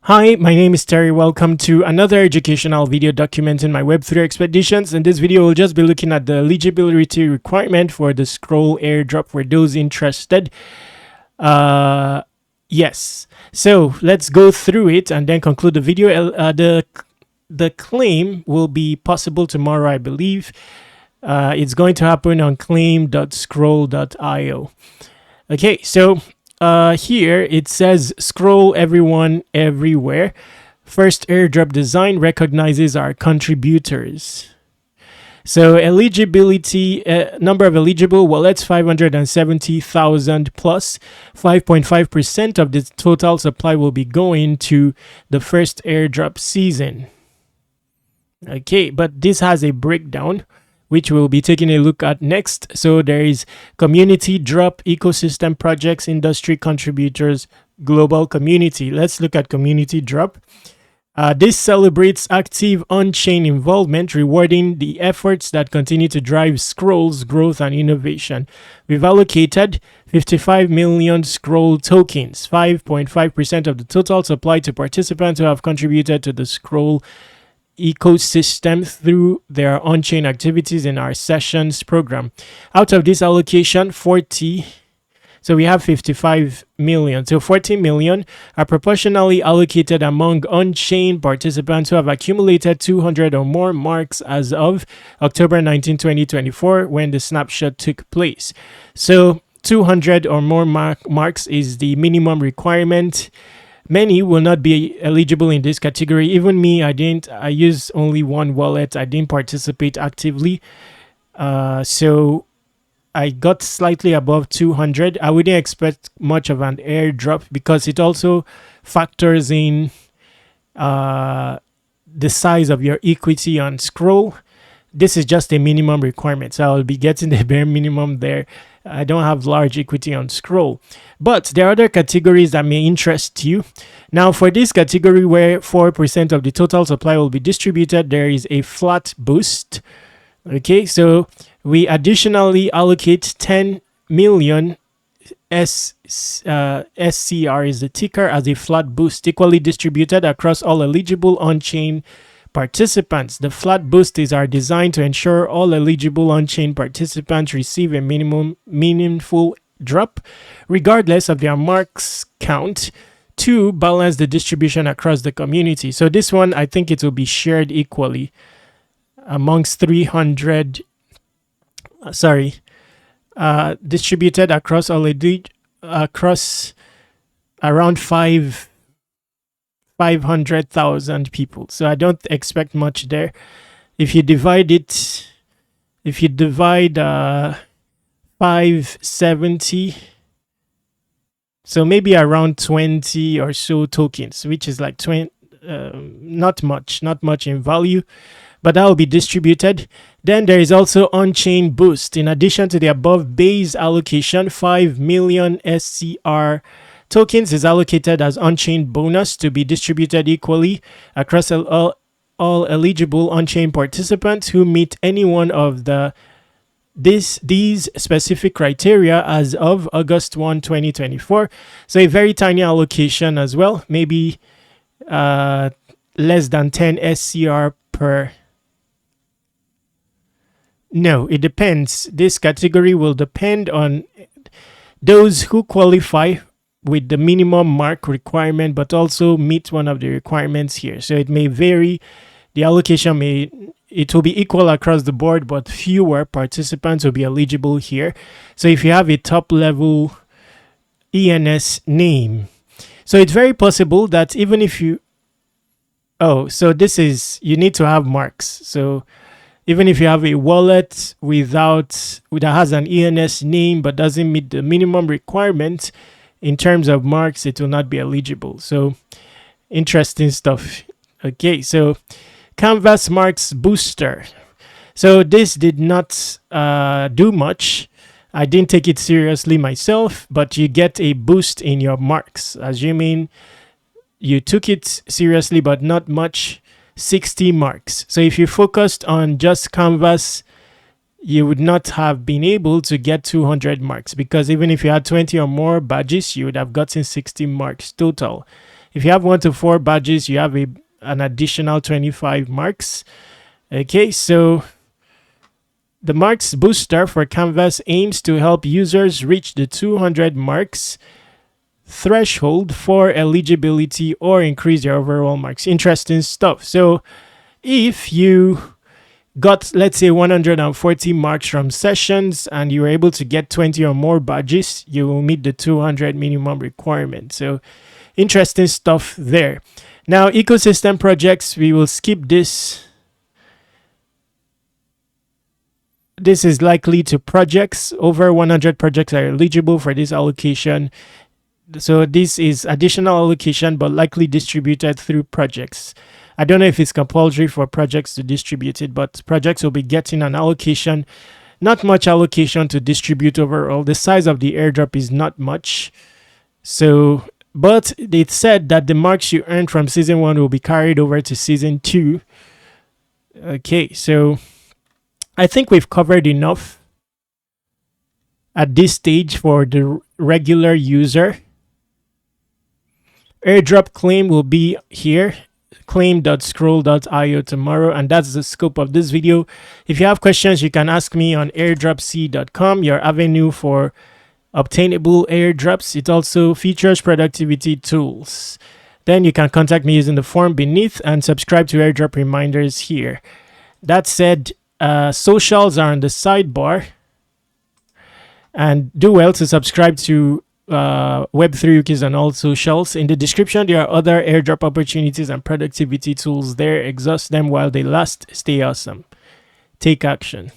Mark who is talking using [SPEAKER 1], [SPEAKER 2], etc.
[SPEAKER 1] Hi, my name is Terry. Welcome to another educational video documenting my Web3 expeditions. In this video, we'll just be looking at the eligibility requirement for the scroll airdrop for those interested. Yes. So let's go through it and then conclude the video. The claim will be possible tomorrow, I believe. It's going to happen on claim.scroll.io. Okay, so here it says scroll everyone everywhere. First airdrop design recognizes our contributors. So eligibility, number of eligible wallets 570,000 plus. 5.5% of the total supply will be going to the first airdrop season. Okay, but this has a breakdown, which we'll be taking a look at next. So there is community drop, ecosystem projects, industry contributors, global community. Let's look at community drop. This celebrates active on-chain involvement, rewarding the efforts that continue to drive Scroll's growth and innovation. We've allocated 55 million Scroll tokens, 5.5% of the total supply, to participants who have contributed to the Scroll ecosystem through their on-chain activities in our sessions program. Out of this allocation, so we have 55 million. So 40 million are proportionally allocated among on-chain participants who have accumulated 200 or more marks as of October 19, 2024, when the snapshot took place. So 200 or more marks is the minimum requirement. Many will not be eligible in this category. Even me, I used only one wallet. I didn't participate actively. So I got slightly above 200. I wouldn't expect much of an airdrop because it also factors in the size of your equity on Scroll. This is just a minimum requirement. So I'll be getting the bare minimum there. I don't have large equity on Scroll. But there are other categories that may interest you. Now, for this category where 4% of the total supply will be distributed, there is a flat boost. Okay, so we additionally allocate 10 million SCR is the ticker as a flat boost, equally distributed across all eligible on-chain participants. The flat boost is our design to ensure all eligible on-chain participants receive a meaningful drop, regardless of their marks count, to balance the distribution across the community. So this one, I think it will be shared equally amongst distributed across all across around 500,000 people. So I don't expect much there. If you divide 570, so maybe around 20 or so tokens, which is like 20, not much in value, but that will be distributed. Then there is also on-chain boost. In addition to the above base allocation, 5 million SCR tokens is allocated as on-chain bonus to be distributed equally across all eligible on-chain participants who meet any one of these specific criteria as of August 1, 2024. So a very tiny allocation as well, maybe less than 10 SCR per. No, it depends. This category will depend on those who qualify with the minimum mark requirement, but also meet one of the requirements here. So it may vary. The allocation it will be equal across the board, but fewer participants will be eligible here. So if you have a top level ENS name, so it's very possible that even if you, so this is, you need to have marks. So even if you have a wallet that has an ENS name but doesn't meet the minimum requirement in terms of marks, it will not be eligible. So interesting stuff. Okay, so Canvas Marks Booster. So this did not do much. I didn't take it seriously myself, but you get a boost in your marks, assuming you took it seriously, but not much. 60 marks. So if you focused on just Canvas, you would not have been able to get 200 marks, because even if you had 20 or more badges, you would have gotten 60 marks total. If you have 1 to 4 badges, you have an additional 25 marks. Okay, so the marks booster for Canvas aims to help users reach the 200 marks threshold for eligibility or increase their overall marks. Interesting stuff. So if you got, let's say, 140 marks from sessions and you were able to get 20 or more badges, you will meet the 200 minimum requirement. So interesting stuff there. Now, ecosystem projects, we will skip this. This is likely to projects. Over 100 projects are eligible for this allocation. So this is additional allocation, but likely distributed through projects. I don't know if it's compulsory for projects to distribute it, but projects will be getting an allocation. Not much allocation to distribute overall. The size of the airdrop is not much. So, but it said that the marks you earned from season 1 will be carried over to season 2. Okay, so I think we've covered enough at this stage for the regular user. Airdrop claim will be here, claim.scroll.io tomorrow, and that's the scope of this video. If you have questions, you can ask me on airdropc.com, your avenue for obtainable airdrops. It also features productivity tools. Then you can contact me using the form beneath and subscribe to airdrop reminders here. That said, socials are on the sidebar, and do well to subscribe to Web3 Wikis on all socials. In the description, there are other airdrop opportunities and productivity tools there. Exhaust them while they last. Stay awesome. Take action.